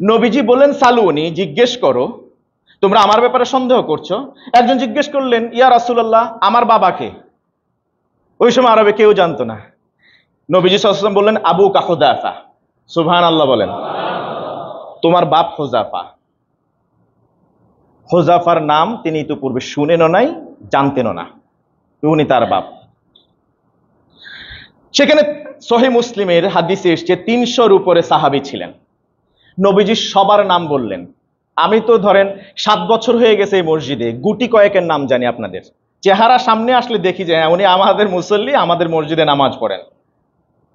নবীজি বললেন সালুনি, জিজ্ঞেস করো, তোমরা আমার ব্যাপারে সন্দেহ করছো। একজন জিজ্ঞেস করলেন, ইয়া রাসূলুল্লাহ, আমার বাবাকে? ওই সময় আরবে কেউ জানতো না। নবীজি সাল্লাল্লাহু আলাইহি ওয়াসাল্লাম বললেন, আবু হুযাফা। সুবহানাল্লাহ বলেন। তোমার বাপ হুযাফা। হুযাফার নাম তিনি ইতিপূর্বে শুনেনও নাই, জানতেনও না, উনি তার বাপ। সেখানে সহিহ মুসলিমের হাদিসে এসেছে ৩০০-র উপরে সাহাবী ছিলেন। নবীজি সবার নাম বললেন। আমি তো ধরেন ৭ বছর হয়ে গেছে এই মসজিদে, গুটি কয়েকের নাম জানি আপনাদের। চেহারা সামনে আসলে দেখি যে উনি আমাদের মুসল্লি, আমাদের মসজিদে নামাজ পড়েন।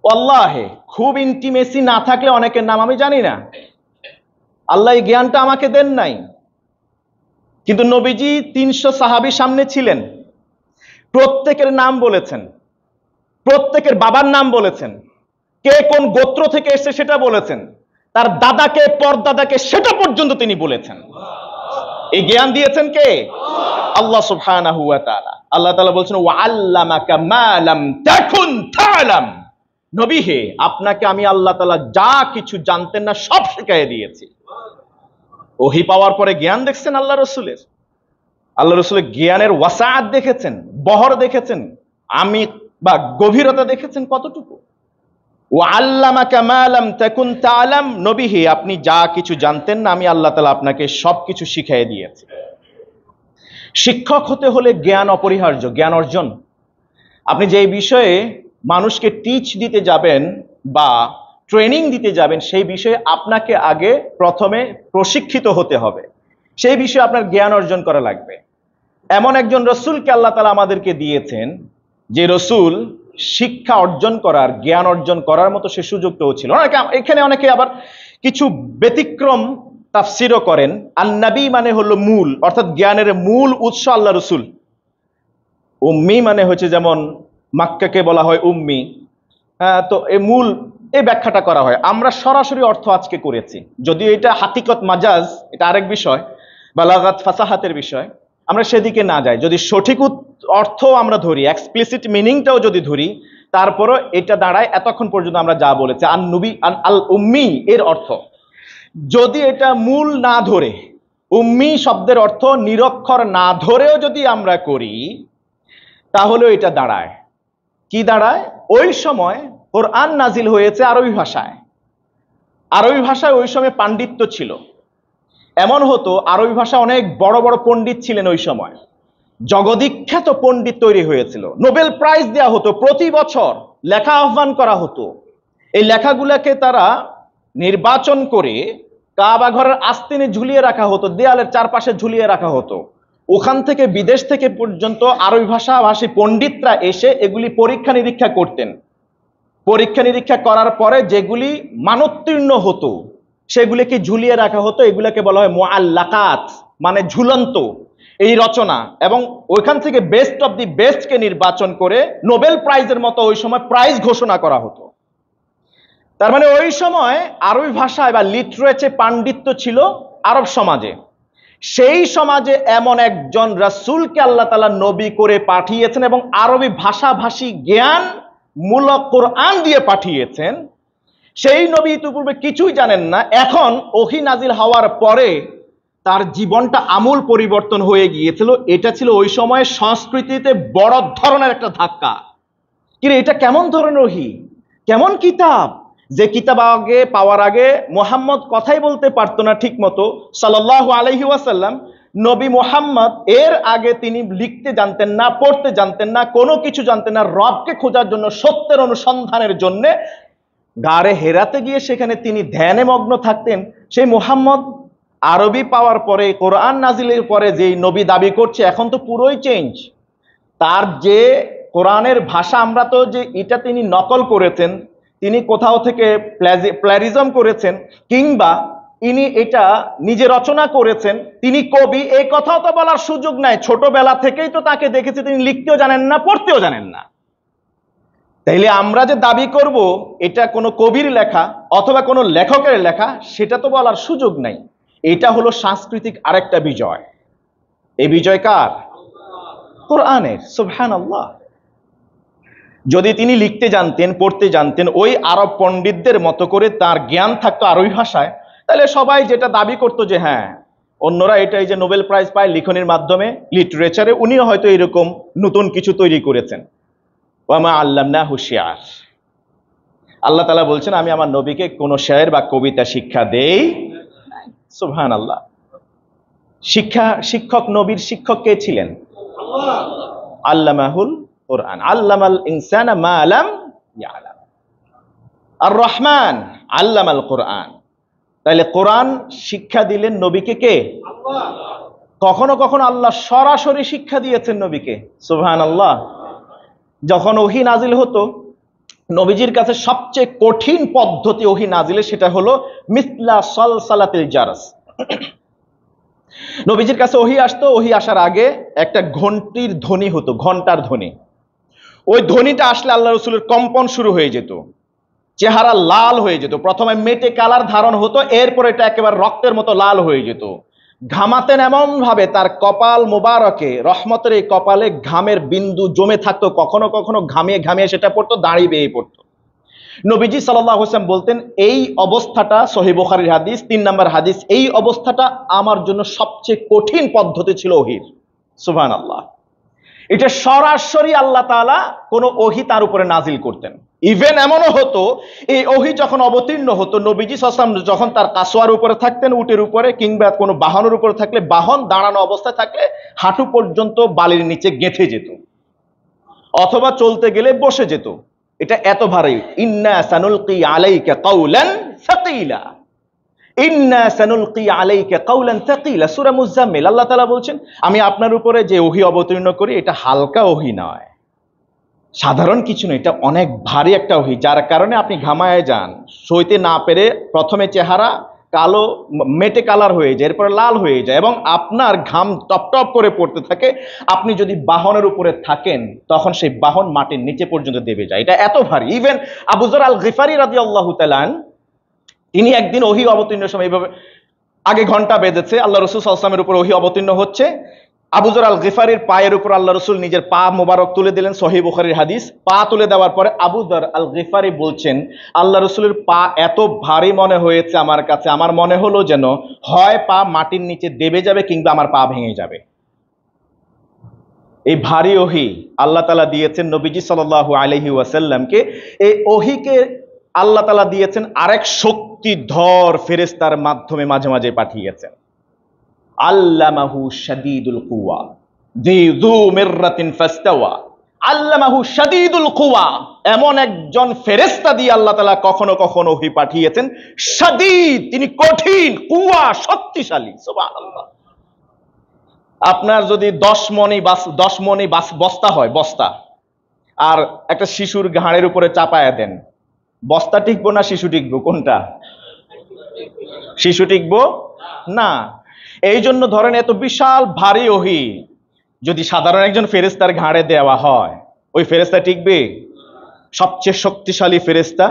আল্লাহে খুব ইন্টিমেসি না থাকলে অনেকের নাম আমি জানি না। আল্লাহ এই জ্ঞানটা আমাকে দেন নাই। কিন্তু নবীজি ৩০০ সাহাবী সামনে ছিলেন, প্রত্যেকের নাম বলেছেন, প্রত্যেকের বাবার নাম বলেছেন, কে কোন গোত্র থেকে এসেছে সেটা বলেছেন, তার দাদাকে পরদাদাকে সেটা পর্যন্ত তিনি বলেছেন। এই জ্ঞান দিয়েছেন কে? আল্লাহ সুবহানাহু ওয়া তাআলা। আল্লাহ তাআলা বলছেন, ওয়া আল্লামাকা মা লাম তাকুন তা'লাম। নবী হে, আপনাকে আমি আল্লাহ তাআলা যা কিছু জানতেন না সব শিখিয়ে দিয়েছি। ওহী পাওয়ার পরে জ্ঞান দেখছেন আল্লাহ রাসূলের। আল্লাহ রাসূলের জ্ঞানের ওয়াসাআত দেখেছেন, বহর দেখেছেন, আমি বা গভীরতা দেখেছেন কতটুকু। ওয়া আল্লামাকা মা লাম তাকুন তা'লাম। নবী হে, আপনি যা কিছু জানতেন না আমি আল্লাহ তাআলা আপনাকে সবকিছু শিখিয়ে দিয়েছি। শিক্ষক হতে হলে জ্ঞান অপরিহার্য, জ্ঞান অর্জন। আপনি যে বিষয়ে মানুষকে টিচ দিতে যাবেন বা ট্রেনিং দিতে যাবেন, সেই বিষয়ে আপনাকে আগে প্রথমে প্রশিক্ষিত হতে হবে, সেই বিষয়ে আপনার জ্ঞান অর্জন করা লাগবে। এমন একজন রসুলকে আল্লাহ তাআলা আমাদেরকে দিয়েছেন যে রসুল শিক্ষা অর্জন করার, জ্ঞান অর্জন করার মতো সে সুযোগটাও ছিল। এখানে অনেকে আবার কিছু ব্যতিক্রম তাফসিরও করেন। আন-নবী মানে হলো মূল, অর্থাৎ জ্ঞানের মূল উৎস আল্লাহ রসুল। উম্মি মানে হচ্ছে যেমন মাক্কাকে বলা হয় উম্মি, তো এই মূল, এই ব্যাখ্যাটা করা হয়। আমরা সরাসরি অর্থ আজকে করেছি, যদিও এটা হাকিকত মাজাজ, এটা আরেক বিষয়, বালাগাত ফাসাহাতের বিষয়। আমরা সেদিকে না যাই, যদি সঠিক অর্থ আমরা ধরি, এক্সপ্লিসিট মিনিংটাও যদি ধরি, তারপরও এটা দাঁড়ায় এতক্ষণ পর্যন্ত আমরা যা বলেছি আন-নবী আল উম্মি এর অর্থ। যদি এটা মূল না ধরে, উম্মি শব্দের অর্থ নিরক্ষর না ধরেও যদি আমরা করি, তাহলে এটা দাঁড়ায় কি দাঁড়ায়? ওই সময় কোরআন নাজিল হয়েছে আরবি ভাষায়। আরবি ভাষায় ওই সময় পাণ্ডিত্য ছিল। এমন হতো, আরবি ভাষা অনেক বড় বড় পণ্ডিত ছিলেন ওই সময়, জগদ্বিখ্যাত পণ্ডিত তৈরি হয়েছিল। নোবেল প্রাইজ দেওয়া হতো প্রতি বছর, লেখা আহ্বান করা হতো। এই লেখাগুলোকে তারা নির্বাচন করে কাবা ঘরের আস্তিনে ঝুলিয়ে রাখা হতো, দেয়ালের চারপাশে ঝুলিয়ে রাখা হতো। ওখান থেকে বিদেশ থেকে পর্যন্ত আরবি ভাষাভাষী পণ্ডিতরা এসে এগুলি পরীক্ষা নিরীক্ষা করতেন। পরীক্ষা নিরীক্ষা করার পরে যেগুলি মানোত্তীর্ণ হতো সেগুলিকে ঝুলিয়ে রাখা হতো। এগুলোকে বলা হয় মুআল্লাকাত, মানে ঝুলন্ত এই রচনা। এবং ওইখান থেকে বেস্ট অফ দি বেস্টকে নির্বাচন করে নোবেল প্রাইজের মতো ওই সময় প্রাইজ ঘোষণা করা হতো। তার মানে ওই সময় আরবি ভাষায় বা লিটারেচারে পাণ্ডিত্য ছিল আরব সমাজে। সেই সমাজে এমন একজন রাসূলকে আল্লাহ তাআলা নবী করে পাঠিয়েছেন এবং আরবি ভাষাভাষী জ্ঞান মূলক কোরআন দিয়ে পাঠিয়েছেন। সেই নবী ইতিপূর্বে কিছুই জানেন না, এখন ওহী নাজিল হওয়ার পরে তার জীবনটা আমূল পরিবর্তন হয়ে গিয়েছিল। এটা ছিল ওই সময়ের সংস্কৃতিতে বড় ধরনের একটা ধাক্কা। কিন্তু এটা কেমন ধরনের ওহী, কেমন কিতাব, যে কিতাব আগে পাওয়ার আগে মুহাম্মদ কথাই বলতে পারতো না ঠিক মতো, সাল্লাল্লাহু আলাইহি ওয়াসাল্লাম। নবী মুহাম্মদ এর আগে তিনি লিখতে জানতেন না, পড়তে জানতেন না, কোনো কিছু জানতেন না। রবকে খোঁজার জন্য, সত্যের অনুসন্ধানের জন্য গারে হেরাতে গিয়ে সেখানে তিনি ধ্যানে মগ্ন থাকতেন। সেই মুহাম্মদ আরবি পাওয়ার পরে, কোরআন নাজিলের পরে যেই নবী দাবি করছে, এখন তো পুরোই চেঞ্জ। তার যে কোরআনের ভাষা, আমরা তো যে এটা তিনি নকল করেছেন, তিনি কোথাও থেকে প্ল্যারিজম করেছেন, কিংবা ইনি এটা নিজে রচনা করেছেন, তিনি কবি, এই কথাও তো বলার সুযোগ নাই। ছোটবেলা থেকেই তো তাকে দেখেছি তিনি লিখতেও জানেন না, পড়তেও জানেন না। তাইলে আমরা যে দাবি করব এটা কোনো কবির লেখা অথবা কোনো লেখকের লেখা, সেটা তো বলার সুযোগ নাই। এটা হলো সাংস্কৃতিক আরেকটা বিজয়। এই বিজয় কার? কোরআনের। সুবহানাল্লাহ। যদি তিনি লিখতে জানতেন, পড়তে জানতেন, ওই আরব পণ্ডিতদের মতো করে তার জ্ঞান থাকতো আরবি ভাষায়, তাহলে সবাই যেটা দাবি করতো যে হ্যাঁ অন্যরা এটা এই যে নোবেল প্রাইজ পায় লিখনির মাধ্যমে লিটারেচারে, উনিও হয়তো এরকম নতুন কিছু তৈরি করেছেন। ওয়ামা আল্লামনাহু শিআর, আল্লাহ তাআলা বলছেন আমি আমার নবীকে কোনো শের বা কবিতা শিক্ষা দেই। সুবহানাল্লাহ। শিক্ষক, নবীর শিক্ষক কে ছিলেন? আল্লামাহুল কোরআন, আল্লামাল ইনসানা মা লাম ইয়ালাম। আর রহমান আল্লামাল কোরআন। তাইলে কোরআন শিক্ষা দিলেন নবীকে কে? কখনো কখনো আল্লাহ সরাসরি শিক্ষা দিয়েছেন নবীকে। সুবহানাল্লাহ। যখন ওহী নাজিল হতো নবীজির কাছে সবচেয়ে কঠিন পদ্ধতি ওহী নাজিলের, সেটা হলো মিসলা সালসালাতিল জারস। নবীজির কাছে ওহী আসতো, ওহী আসার আগে একটা ঘন্টির ধ্বনি হতো, ঘন্টার ধ্বনি। ওই ধ্বনিটা আসলে আল্লাহ রসুলের কম্পন শুরু হয়ে যেত, চেহারা লাল হয়ে যেত, প্রথমে মেটে কালার ধারণ হতো, এরপর এটা একেবারে রক্তের মতো লাল হয়ে যেত। ঘামাতেন এমন ভাবে তার কপাল মোবারকে, রহমতের এই কপালে ঘামের বিন্দু জমে থাকতো, কখনো কখনো ঘামিয়ে ঘামিয়ে সেটা পড়তো, দাঁড়ি বেয়ে পড়তো। নবীজি সাল্লাল্লাহু আলাইহি ওয়াসাল্লাম বলতেন এই অবস্থাটা, সহিহ বুখারীর হাদিস 3 নম্বর হাদিস, এই অবস্থাটা আমার জন্য সবচেয়ে কঠিন পদ্ধতি ছিল ওহীর। সুবহানাল্লাহ। এটা সরাসরি আল্লাহ তাআলা কোন ওহী তার উপরে নাজিল করতেন। ইভেন এমনও হতো এই ওহী যখন অবতীর্ণ হতো, নবীজি সাল্লাল্লাহু আলাইহি ওয়াসাল্লাম যখন তার কাসওয়ার উপরে থাকতেন, উটের উপরে কিংবা কোনো বাহনের উপরে থাকলে, বাহন দাঁড়ানো অবস্থায় থাকলে হাঁটু পর্যন্ত বালির নিচে গেঁথে যেত, অথবা চলতে গেলে বসে যেত। এটা এত ভারী। ইন্না সানুলকি আলাইকা কাওলান সাকিলা, ইন্না সানুলকি আলাইকা কাওলান সাকিলা। সূরা মুজাম্মিল আল্লাহ তাআলা বলছেন আমি আপনার উপরে যে ওহী অবতীর্ণ করি এটা হালকা ওহী নয়, সাধারণ কিছু নয়, এটা অনেক ভারী একটা ওহী, যার কারণে আপনি ঘামায় যান, সইতে না পেরে প্রথমে চেহারা কালো মেটে কালার হয়ে যায়, এরপরে লাল হয়ে যায় এবং আপনার ঘাম টপ টপ করে পড়তে থাকে। আপনি যদি বাহনের উপরে থাকেন তখন সেই বাহন মাটির নিচে পর্যন্ত দেবে যায়, এটা এত ভারী। ইভেন আবু যর আল গিফারি রাদিয়াল্লাহু তাআলা তিনি একদিন ওহী অবতীর্ণের সময় এইভাবে আগে ঘন্টা বেঁধেছে, আল্লাহ রাসূল সাল্লাল্লাহু আলাইহি ওয়াসাল্লামের উপর ওহী অবতীর্ণ হচ্ছে, আবু যর আল গিফারির পায়ের উপর আল্লাহ রাসূল নিজের পা মোবারক তুলে দিলেন, সহিহ বুখারীর হাদিস। পা তুলে দেওয়ার পরে আবু যর আল গিফারি বলছেন আল্লাহ রাসূলের পা এত ভারী মনে হয়েছে আমার কাছে, আমার মনে হলো যেন হয় পা মাটির নিচে দেবে যাবে কিংবা আমার পা ভেঙে যাবে। এই ভারী ওহী আল্লাহ তাআলা দিয়েছেন নবীজি সাল্লাল্লাহু আলাইহি ওয়াসাল্লামকে। এই ওহীকে আল্লাহ তাআলা দিয়েছেন আরেক শক্তিধর ফেরেশতার মাধ্যমে মাঝে মাঝে পাঠিয়েছেন। আল্লামাহু শাদীদুল কুওয়া যু মিররাতিন ফাস্তাওয়া। আল্লামাহু শাদীদুল কুওয়া, এমন একজন ফেরেশতা দিয়ে আল্লাহ তাআলা কখনো কখনো ওহী পাঠিয়েছেন। শাদীদ, তিনি কঠিন, কুওয়া শক্তিশালী। সুবহানাল্লাহ। আপনার যদি 10 মণি বস্তা হয়, বস্তা, আর একটা শিশুর ঘাড়ের উপরে চাপায়া দেন, বস্তা টিকবো না শিশু টিকবো? কোনটা? শিশু টিকবো না। এই জন্য ধরেন এত বিশাল ভারী ওহী যদি সাধারণ একজন ফেরেশতার ঘাড়ে দেওয়া হয়, ওই ফেরেশতা টিকবে? সবচেয়ে শক্তিশালী ফেরেশতা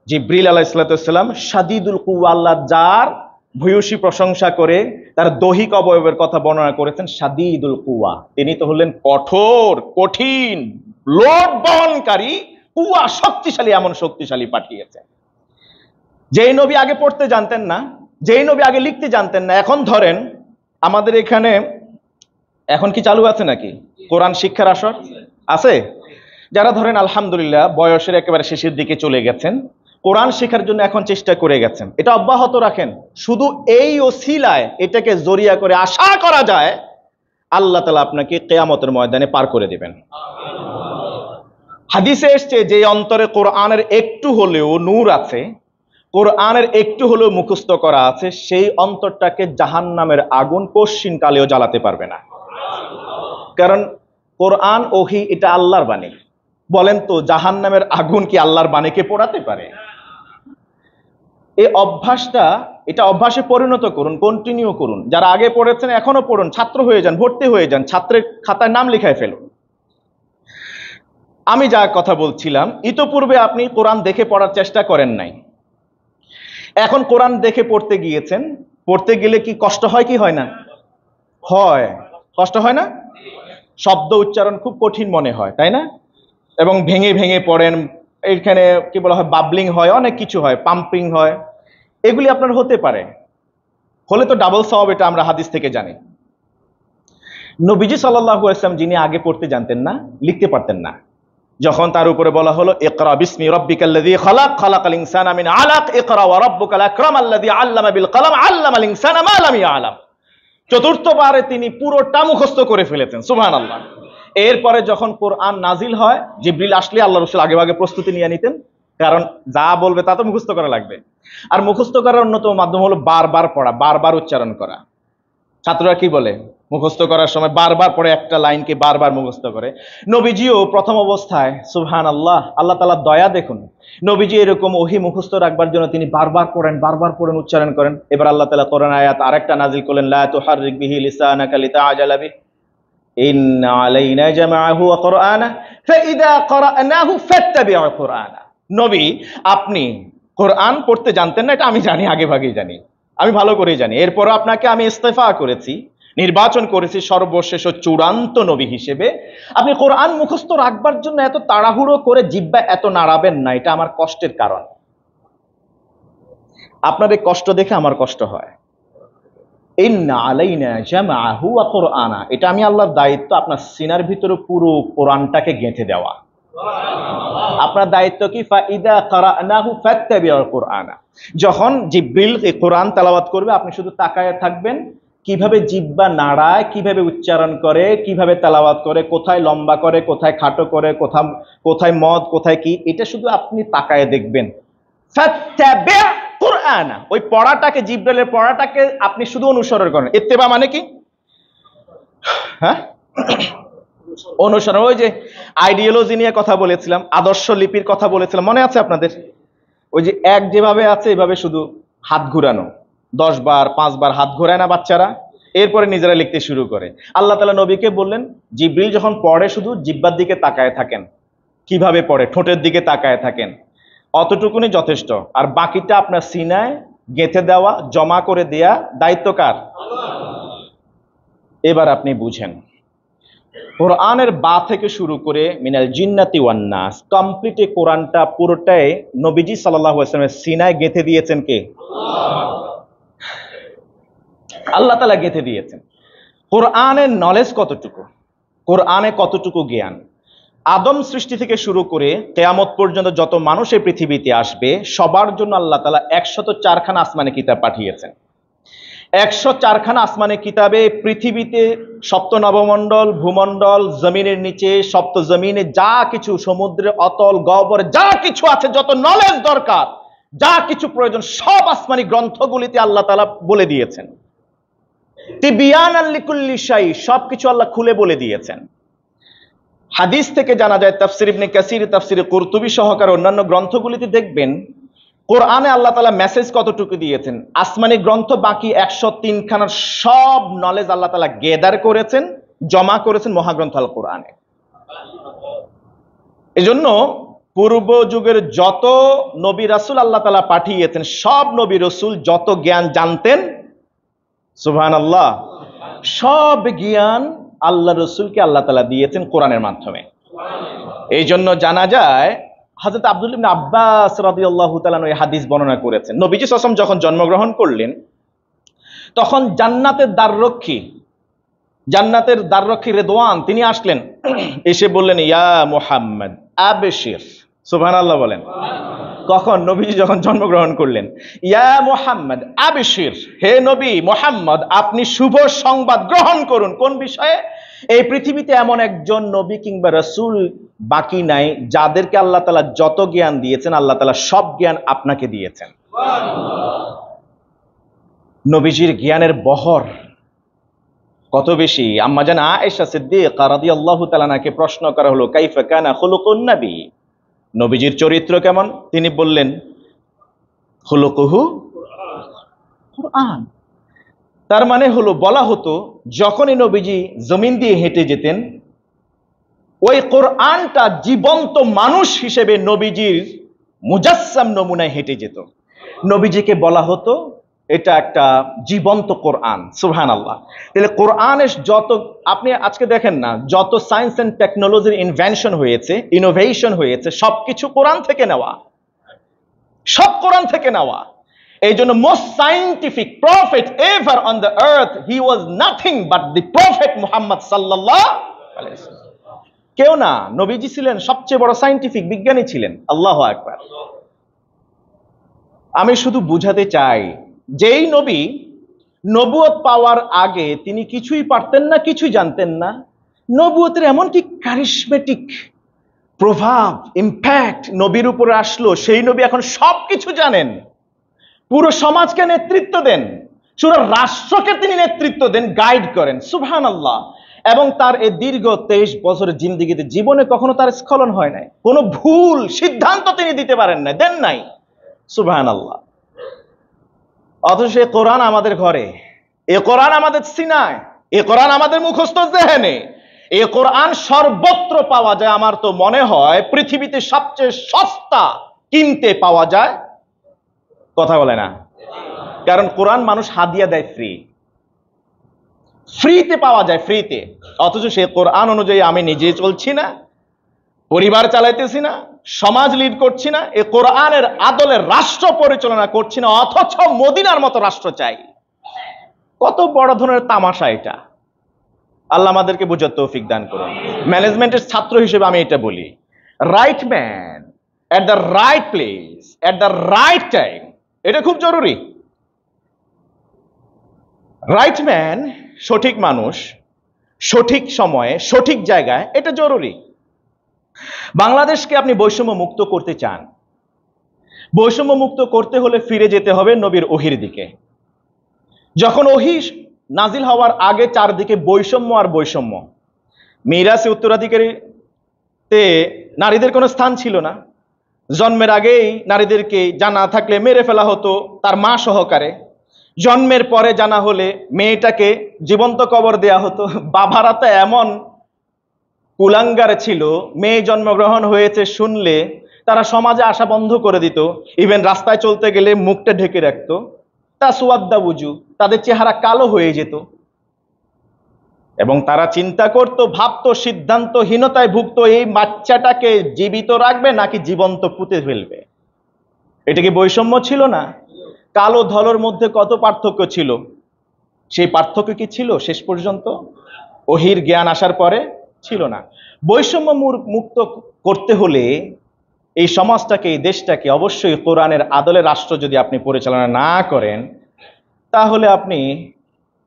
জিবরিল আলাইহিস সালাম, শাদীদুল কুওয়া, আল্লাহ যার ভূয়সী প্রশংসা করে তার দৈহিক অবয়বের কথা বর্ণনা করেছেন শাদীদুল কুওয়া, তিনি তো হলেন কঠোর, কঠিন, লোড বহনকারী, কুওয়া শক্তিশালী, এমন শক্তিশালী পাঠিয়েছেন। যেই নবী আগে পড়তে জানতেন না, যেই নবী আগে লিখতে জানতেন না, এখন ধরেন আমাদের এখানে এখন কি চালু আছে নাকি কোরআন শিক্ষার আসর? আছে? যারা ধরেন আলহামদুলিল্লাহ বয়সের একেবারে শেষের দিকে চলে গেছেন, কোরআন শেখার জন্য এখন চেষ্টা করে গেছেন, এটা অব্যাহত রাখেন। শুধু এই ওসিলায় এটাকে জরিয়া করে আশা করা যায় আল্লাহ তাআলা আপনাকে কিয়ামতের ময়দানে পার করে দিবেন। হাদিসে এসেছে যে অন্তরে কোরআনের একটু হলেও নূর আছে, কোরআনের একটু হলেও মুখস্থ করা আছে, সেই অন্তরটাকে জাহান্নামের আগুন কশিন কালেও জ্বালাতে পারবে না। কারণ কোরআন ওহী এটা আল্লাহর বাণী। বলেন তো জাহান্নামের আগুন কি আল্লাহর বাণীকে পোড়াতে পারে? এই অভ্যাসটা, এটা অভ্যাসে পরিণত করুন, কন্টিনিউ করুন। যারা আগে পড়েছেন এখনো পড়ুন, ছাত্র হয়ে যান, ভর্তি হয়ে যান, ছাত্রের খাতায় নাম লিখায় ফেলুন। আমি যা কথা বলছিলাম, ইতোপূর্বে আপনি কোরআন দেখে পড়ার চেষ্টা করেন নাই, এখন কোরআন দেখে পড়তে গিয়েছেন, পড়তে গেলে কি কষ্ট হয় কি হয় না? হয়। কষ্ট হয় না? শব্দ উচ্চারণ খুব কঠিন মনে হয়, তাই না? এবং ভেঙে ভেঙে পড়েন, এখানে কি বলা হয়, বাবলিং হয়, অনেক কিছু হয়, পাম্পিং হয়। এগুলি আপনার হতে পারে, হলে তো ডাবল সওয়াব, এটা আমরা হাদিস থেকে জানি। নবীজি সাল্লাল্লাহু আলাইহি ওয়াসাল্লাম যিনি আগে পড়তে জানতেন না, লিখতে পারতেন না, যখন তার উপরে বলা হলো ইকরা বিসমি রাব্বিকাল্লাযী খালাক খালাকাল ইনসানা মিন আলাক ইকরা ওয়া রাব্বুকাল আকরাম আল্লাযী আল্লামা বিল কলম আল্লামাল ইনসানা মা লাম ইয়ালাম, চতুর্থবারে তিনি পুরোটা মুখস্থ করে ফেলেছেন। সুবহানাল্লাহ। এরপরে যখন কোরআন নাজিল হয়, জিবরিল আসলে আল্লাহ রাসূল আগেভাগে প্রস্তুতি নিয়ে নিতেন, কারণ যা বলবে তা তো মুখস্থ করা লাগবে। আর মুখস্থ করার অন্যতম মাধ্যম হলো বারবার পড়া, বারবার উচ্চারণ করা। ছাত্ররা কি বলে, মুখস্থ করার সময় বারবার পড়ে, একটা লাইনকে বারবার মুখস্থ করে। নবীজিও প্রথম অবস্থায় সুবহানাল্লাহ, আল্লাহ তাআলা দয়া দেখুন, নবীজি এরকম ওহী মুখস্থ রাখবার জন্য তিনি বারবার পড়েন, উচ্চারণ করেন। এবার আল্লাহ তাআলা কোরআন আয়াত আরেকটা নাজিল করলেন, লা তুহাররিক বিহি লিসানাকা লিতাআজালা বিহি ইন্না আলাইনা জামাআহু ওয়া কুরআনা ফাইদা ক্বরানাহু ফাত্তাবিউ কুরআনা। নবী, আপনি কোরআন পড়তে জানতেন না, এটা আমি জানি, আগেভাগেই জানি, আমি ভালো করেই জানি। এরপর আপনাকে আমি ইস্তেফা করেছি, নির্বাচন করেছি সর্বশেষ ও চূড়ান্ত নবী হিসেবে। আপনি কোরআন মুখস্থ রাখবার জন্য এত তাড়াহুড়ো করে জিহ্বা এত নাড়াবেন না, এটা আমার কষ্টের কারণ। আপনার এই কষ্ট দেখে আমার কষ্ট হয়। ইন্না আলাইনা জামাআহু ওয়া কুরআনা, এটা আমি আল্লাহর দায়িত্ব আপনার সিনার ভিতরে পুরো কোরআনটাকে গেঁথে দেওয়া। আপনার দায়িত্ব কি, ফাইদা ক্বরানাহু ফাত্তাবিউ কুরআনা, যখন জিবরিল এই কোরআন তেলাওয়াত করবে আপনি শুধু তাকায় থাকবেন, কিভাবে জিহ্বা নাড়ায়, কিভাবে উচ্চারণ করে, কিভাবে তেলাওয়াত করে, কোথায় লম্বা করে, কোথায় খাটো করে, কোথায় মদ, কোথায় কি, এটা শুধু আপনি তাকায় দেখবেন। ফাত্তাবিউ কুরআনা, ওই পড়াটাকে, জিবরিলের পড়াটাকে আপনি শুধু অনুসরণ করেন। ইত্তেবা মানে কি? হ্যাঁ, অনুসরণ। ওই যে আইডিওলজি নিয়ে কথা বলেছিলাম, আদর্শ লিপির কথা বলেছিলাম, মনে আছে আপনাদের? ওই যে এক যেভাবে আছে এভাবে শুধু হাত ঘুরানো, 10 বার 5 বার হাত ঘোরায় না বাচ্চারা, এরপরে নিজেরা লিখতে শুরু করে। আল্লাহ তাআলা নবীকে বললেন, জিবরিল যখন পড়ে শুধু জিহ্বার দিকে তাকায় থাকেন, কিভাবে পড়ে, ঠোঁটের দিকে তাকায় থাকেন, অতটুকুনি যথেষ্ট। আর বাকিটা আপনার সিনায় গেঁথে দেওয়া, জমা করে দেয়া দায়িত্ব কার? এবার আপনি বুঝেন, কোরআনের বা থেকে শুরু করে মিনাল জিন্নাতি ওয়ান নাস, কমপ্লিট কোরআনটা পুরোটাই নবীজি সাল্লাল্লাহু আলাইহি ওয়াসাল্লামের সিনায় গেঁথে দিয়েছেন কে? আল্লাহ তাআলা গেঁথে দিয়েছেন। কোরআনের নলেজ কতটুকু, কোরআনে কতটুকু জ্ঞান, আদম সৃষ্টি থেকে শুরু করে কিয়ামত পর্যন্ত যত মানুষ এই পৃথিবীতে আসবে সবার জন্য আল্লাহ তাআলা 104 খানা আসমানি কিতাব পাঠিয়েছেন। 104 খানা আসমানি কিতাবে পৃথিবীতে সপ্ত নবমণ্ডল, ভূমণ্ডল, জমিনের নিচে, সপ্ত জমিনে যা কিছু, সমুদ্রে অতল গহ্বর যা কিছু আছে, যত নলেজ দরকার, যা কিছু প্রয়োজন, সব আসমানি গ্রন্থগুলিতে আল্লাহ তাআলা বলে দিয়েছেন। তিবিয়ানাল লিকুল্লি শাই, সবকিছু আল্লাহ খুলে বলে দিয়েছেন। হাদিস থেকে জানা যায়, তাফসির ইবনে কাসির, তাফসির কুরতুবী সহকারে অন্যান্য গ্রন্থগুলিতে দেখবেন কোরআনে আল্লাহ তাআলা মেসেজ কতটুকু দিয়েছেন। আসমানি গ্রন্থ বাকি 103 খানার সব নলেজ আল্লাহ তাআলা গেদার করেছেন, জমা করেছেন মহাগ্রন্থ আল কোরআনে। এজন্য পূর্ব যুগের যত নবী রাসূল আল্লাহ তাআলা পাঠিয়েছেন, সব নবী রাসূল যত জ্ঞান জানতেন, সুবহানাল্লাহ, সব জ্ঞান আল্লাহ রাসূলকে আল্লাহ তাআলা দিয়েছেন কোরআনের মাধ্যমে। এই জন্য জানা যায় হযরত আব্দুল্লাহ ইবনে আব্বাস রাদিয়াল্লাহু তাআলা এই হাদিস বর্ণনা করেছেন, নবীজি সাল্লাল্লাহু আলাইহি ওয়াসাল্লাম যখন জন্মগ্রহণ করলেন তখন জান্নাতের দ্বাররক্ষী রিদওয়ান তিনি আসলেন, এসে বললেন, ইয়া মুহাম্মদ আবশির। সুবহানাল্লাহ বলেন। কখন? নবীজি যখন জন্মগ্রহণ করলেন। ইয়া মুহাম্মদ আবশির, হে নবী মুহাম্মদ আপনি শুভ সংবাদ গ্রহণ করুন। কোন বিষয়ে? এই পৃথিবীতে এমন একজন নবী কিংবা রাসূল বাকি নাই যাদেরকে আল্লাহ তাআলা যত জ্ঞান দিয়েছেন আল্লাহ তাআলা সব জ্ঞান আপনাকে দিয়েছেন। নবীজির জ্ঞানের বহর কত বেশি। আম্মা জান আয়েশা সিদ্দিকা রাদিয়াল্লাহু তাআলা আনহাকে প্রশ্ন করা হলো, কাইফা কানা খুলুকুন নবী, নবীজির চরিত্র কেমন? তিনি বললেন, খুলুকুহু কুরআন। তার মানে হলো, বলা হতো যখনই নবীজি জমিন দিয়ে হেঁটে যেতেন ওই কোরআনটা জীবন্ত মানুষ হিসেবে নবীজির মুজাসসাম নমুনায় হেঁটে যেত। নবীজিকে বলা হতো এটা একটা জীবন্ত কোরআন। সুবহানাল্লাহ। তাহলে কোরআনের যত, আপনি আজকে দেখেন না, যত সায়েন্স এন্ড টেকনোলজির ইনভেনশন হয়েছে, ইনোভেশন হয়েছে, সবকিছু কোরআন থেকে নেওয়া, সব কোরআন থেকে নেওয়া। এই জন্য most scientific prophet ever on the earth, he was nothing but the prophet Muhammad সাল্লাল্লাহু আলাইহি ওয়াসাল্লাম। কেউ না, নবীজি ছিলেন সবচেয়ে বড় সায়েন্টিফিক বিজ্ঞানী ছিলেন। আল্লাহু আকবার। আমি শুধু বুঝাতে চাই, যেই নবী নবুয়ত পাওয়ার আগে তিনি কিছুই পারতেন না, কিছুই জানতেন না, নবুয়তের এমন কি কারিশমেটিক প্রভাব, ইম্প্যাক্ট নবীর উপরে আসলো, সেই নবী এখন সবকিছু জানেন, পুরো সমাজকে নেতৃত্ব দেন, পুরো রাষ্ট্রকে তিনি নেতৃত্ব দেন, গাইড করেন। সুবহানাল্লাহ। এবং তার এই দীর্ঘ 23 বছরের জিন্দেগিতে জীবনে কখনো তার স্খলন হয় নাই, কোনো ভুল সিদ্ধান্ত তিনি দিতে পারেন না, দেন নাই। সুবহানাল্লাহ। অথচ এই কোরআন আমাদের ঘরে, এ কোরআন আমাদের সিনায়, এ কোরআন আমাদের মুখস্থ জেহেনে, এ কোরআন সর্বত্র পাওয়া যায়। আমার তো মনে হয় পৃথিবীতে সবচেয়ে সস্তা কিনতে পাওয়া যায়, কথা বলে না, কারণ কোরআন মানুষ হাদিয়া দেয়, ফ্রিতে পাওয়া যায়, ফ্রিতে। অথচ সে কোরআন অনুযায়ী আমি নিজে চলছি না, পরিবার চালাইতেছি না, সমাজ লিড করছি না, এ কোরআনের আদলে রাষ্ট্র পরিচালনা করছি না, অথচ মদিনার মতো রাষ্ট্র চাই। কত বড় ধরনের তামাশা এটা। আল্লাহ আমাদেরকে বুঝার তৌফিক দান করুন। ম্যানেজমেন্টের ছাত্র হিসেবে আমি এটা বলি, right man at the right place at the right time, এটা খুব জরুরি। রাইট ম্যান, সঠিক মানুষ, সঠিক সময়ে সঠিক জায়গায়, এটা জরুরি। বাংলাদেশকে আপনি বৈষম্য মুক্ত করতে চান, বৈষম্য মুক্ত করতে হলে ফিরে যেতে হবে নবীর ওহির দিকে। যখন ওহী নাজিল হওয়ার আগে চারদিকে বৈষম্য আর বৈষম্য, মিরাসে উত্তরাধিকারীতে নারীদের কোনো স্থান ছিল না। জন্মের আগেই নারীদেরকে জানা থাকলে মেরে ফেলা হতো তার মা সহকারে, জন্মের পরে জানা হলে মেয়েটাকে জীবন্ত কবর দেয়া হতো। বাবারা তো এমন কুলাঙ্গার ছিল, মেয়ে জন্মগ্রহণ হয়েছে শুনলে তারা সমাজে আসা বন্ধ করে দিত, ইভেন রাস্তায় চলতে গেলে মুখটা ঢেকে রাখতো। তা সুয়াদ্দা বুঝু, তাদের চেহারা কালো হয়ে যেত। এবং তারা চিন্তা করত, ভাবতো, সিদ্ধান্তহীনতায় ভুগতো, এই বাচ্চাটাকে জীবিত রাখবে নাকি জীবন্ত পুঁতে ফেলবে। এটা কি বৈষম্য ছিল না? কালো ধলোর মধ্যে কত পার্থক্য ছিল, সেই পার্থক্য কি ছিল শেষ পর্যন্ত? ওহির জ্ঞান আসার পরে ছিল না। বৈষম্য মুক্ত করতে হলে এই সমাজটাকে, এই দেশটাকে অবশ্যই কোরআনের আদলে রাষ্ট্র যদি আপনি পরিচালনা না করেন, তাহলে আপনি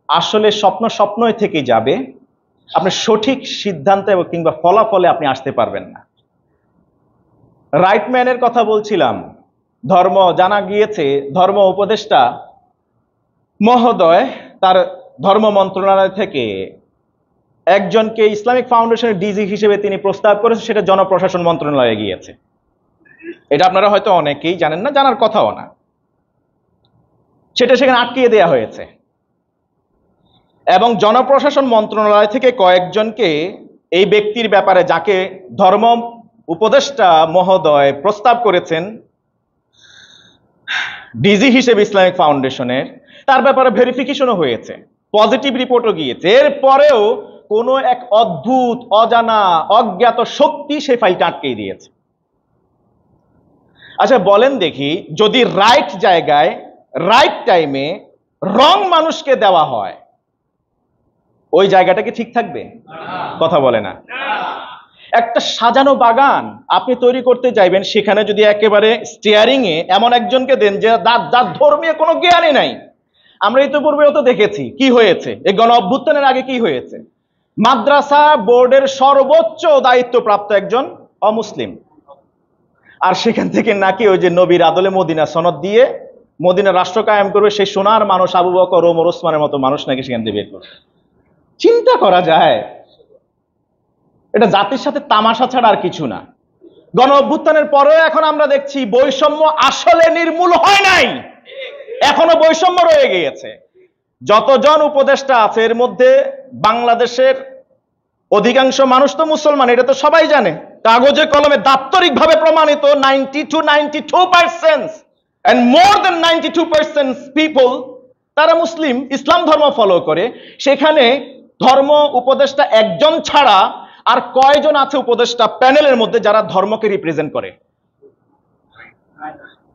আসলে স্বপ্নই থেকে যাবে, আপনি সঠিক সিদ্ধান্ত এবং কিংবা ফলাফলে আপনি আসতে পারবেন না। রাইট ম্যানের কথা বলছিলাম। ধর্ম জানা গিয়েছে, ধর্ম উপদেষ্টা মহোদয় তার ধর্ম মন্ত্রণালয় থেকে একজনকে ইসলামিক ফাউন্ডেশনের ডিজি হিসেবে তিনি প্রস্তাব করেছেন, সেটা জনপ্রশাসন মন্ত্রণালয়ে গিয়েছে। এটা আপনারা হয়তো অনেকেই জানেন না, জানার কথাও না। সেটা সেখানে আটকিয়ে দেয়া হয়েছে এবং জনপ্রশাসন মন্ত্রণালয় থেকে কয়েকজনকে এই ব্যক্তির ব্যাপারে, যাকে ধর্ম উপদেষ্টা মহোদয় প্রস্তাব করেছেন ডিজি হিসেবে ইসলামিক ফাউন্ডেশনের, তার ব্যাপারে ভেরিফিকেশনও হয়েছে, পজিটিভ রিপোর্টও গিয়েছে। এরপরেও কোনো এক অদ্ভুত, অজানা, অজ্ঞাত শক্তি সেই ফাইলটা আটকে দিয়েছে। আচ্ছা বলেন দেখি, যদি রাইট জায়গায় রাইট টাইমে রং মানুষকে দেওয়া হয়, ওই জায়গাটা কি ঠিক থাকবে? কথা বলে না। একটা সাজানো বাগান আপনি তৈরি করতে যাইবেন, সেখানে যদি একেবারে স্টিয়ারিং এ এমন একজনকে দেন যে যার ধর্মীয় কোনো জ্ঞানই নাই। আমরা ইতিপূর্বেও তো দেখেছি কি হয়েছে, এই গণ অভ্যুত্থানের আগে কি হয়েছে। মাদ্রাসা বোর্ডের সর্বোচ্চ দায়িত্বপ্রাপ্ত একজন অমুসলিম, আর সেখান থেকে নাকি ওই যে নবীর আদলে মদিনা সনদ দিয়ে মদিনা রাষ্ট্র কায়েম করবে, সেই সোনার মানুষ আবু বকর, ওমর, ওসমানের মতো মানুষ নাকি সেখান থেকে বের করবে। চিন্তা করা যায়? এটা জাতির সাথে তামাশা ছাড়া আর কিছু না। গণ অভ্যুত্থানের পরেও এখন আমরা দেখছি বৈষম্য আসলে নির্মূল হয় নাই, এখনো বৈষম্য রয়ে গিয়েছে। যতজন উপদেষ্টা আছে এর মধ্যে বাংলাদেশের অধিকাংশ মানুষ তো মুসলমান, এটা তো সবাই জানে, কাগজে কলমে দাপ্তরিকভাবে প্রমাণিত। 92% and more than 92% people তারা মুসলিম, ইসলাম ধর্ম ফলো করে। সেখানে ধর্ম উপদেষ্টা একজন ছাড়া আর কয়জন আছে উপদেষ্টা প্যানেলের মধ্যে যারা ধর্মকে রিপ্রেজেন্ট করে?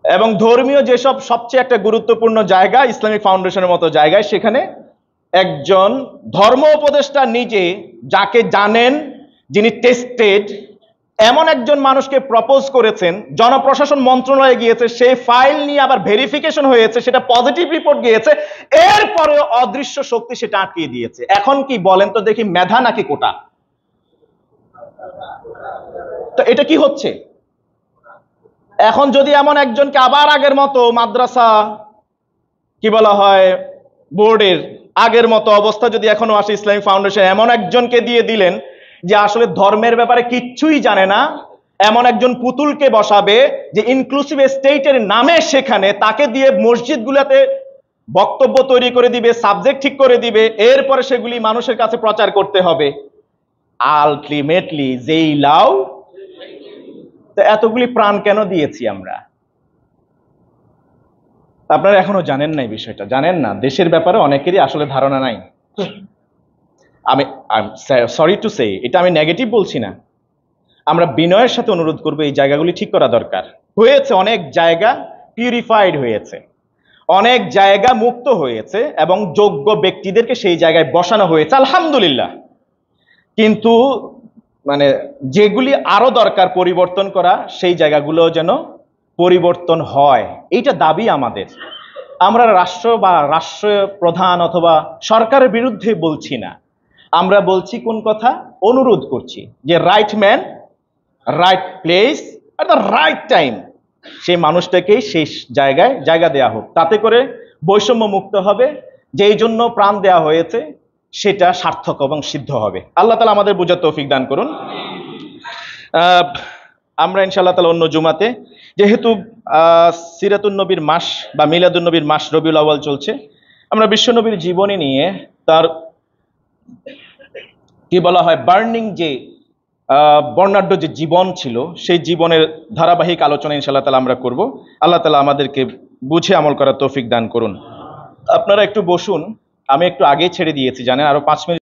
এবং ধর্মীয় যেসব সবচেয়ে একটা গুরুত্বপূর্ণ জায়গা, ইসলামিক ফাউন্ডেশনের মতো জায়গায়, সেখানে একজন ধর্ম উপদেষ্টা নিজে, যাকে জানেন, যিনি টেস্টেড, এমন একজন মানুষকে প্রপোজ করেছেন, জনপ্রশাসন মন্ত্রণালয়ে গিয়েছে, সেই ফাইল নিয়ে আবার ভেরিফিকেশন হয়েছে, সেটা পজিটিভ রিপোর্ট গিয়েছে, এরপরে অদৃশ্য শক্তি সেটা আটকিয়ে দিয়েছে। এখন কি বলেন তো দেখি, মেধা নাকি কোটা? তো এটা কি হচ্ছে? এখন যদি এমন একজনকে আবার আগের মতো মাদ্রাসা, কি বলা হয়, বোর্ডের আগের মতো অবস্থা যদি এখনো আসে, ইসলামিক ফাউন্ডেশন এমন একজনকে দিয়ে দিলেন যে আসলে ধর্মের ব্যাপারে কিচ্ছুই জানে না, এমন একজন পুতুলকে বসাবে যে ইনক্লুসিভ স্টেটের নামে, সেখানে তাকে দিয়ে মসজিদগুলোতে বক্তব্য তৈরি করে দিবে, সাবজেক্ট ঠিক করে দিবে, এরপরে সেগুলি মানুষের কাছে প্রচার করতে হবে। আলটিমেটলি যেই লাউ। তো এতগুলি প্রাণ কেন দিয়েছি আমরা? আপনারা এখনো জানেন না এই বিষয়টা, জানেন না। দেশের ব্যাপারে অনেকেরই আসলে ধারণা নাই। আমি সরি টু সে, এটা আমি নেগেটিভ বলছি না। আমরা বিনয়ের সাথে অনুরোধ করবো, এই জায়গাগুলি ঠিক করা দরকার। হয়েছে, অনেক জায়গা পিউরিফাইড হয়েছে, অনেক জায়গা মুক্ত হয়েছে, এবং যোগ্য ব্যক্তিদেরকে সেই জায়গায় বসানো হয়েছে, আলহামদুলিল্লাহ। কিন্তু মানে যেগুলি আরো দরকার পরিবর্তন করা, সেই জায়গাগুলো যেন পরিবর্তন হয়, এইটা দাবি আমাদের। আমরা রাষ্ট্র বা রাষ্ট্র প্রধান অথবা সরকারের বিরুদ্ধে বলছি না, আমরা বলছি কোন কথা, অনুরোধ করছি যে right man, right place at the right time, সেই মানুষটাকেই সেই জায়গায় জায়গা দেওয়া হোক। তাতে করে বৈষম্য মুক্ত হবে, যেই জন্য প্রাণ দেওয়া হয়েছে সেটা সার্থক এবং সিদ্ধ হবে। আল্লাহ তাআলা আমাদের বুঝার তৌফিক দান করুন। আমরা ইনশাআল্লাহ তাআলা অন্য জুমাতে, যেহেতু সিরাতুন নবীর মাস বা মিলাদুন নবীর মাস রবিউল আউয়াল চলছে, আমরা বিশ্বনবীর জীবনী নিয়ে, তার কি বলা হয়, বার্নিং যে বর্ণাঢ্য যে জীবন ছিল, সেই জীবনের ধারাবাহিক আলোচনা ইনশাআল্লাহ তাআলা আমরা করব। আল্লাহ তাআলা আমাদেরকে বুঝে আমল করার তৌফিক দান করুন। আপনারা একটু বসুন, আমি একটু আগেই ছেড়ে দিয়েছি জানেন, আরো 5 মিনিট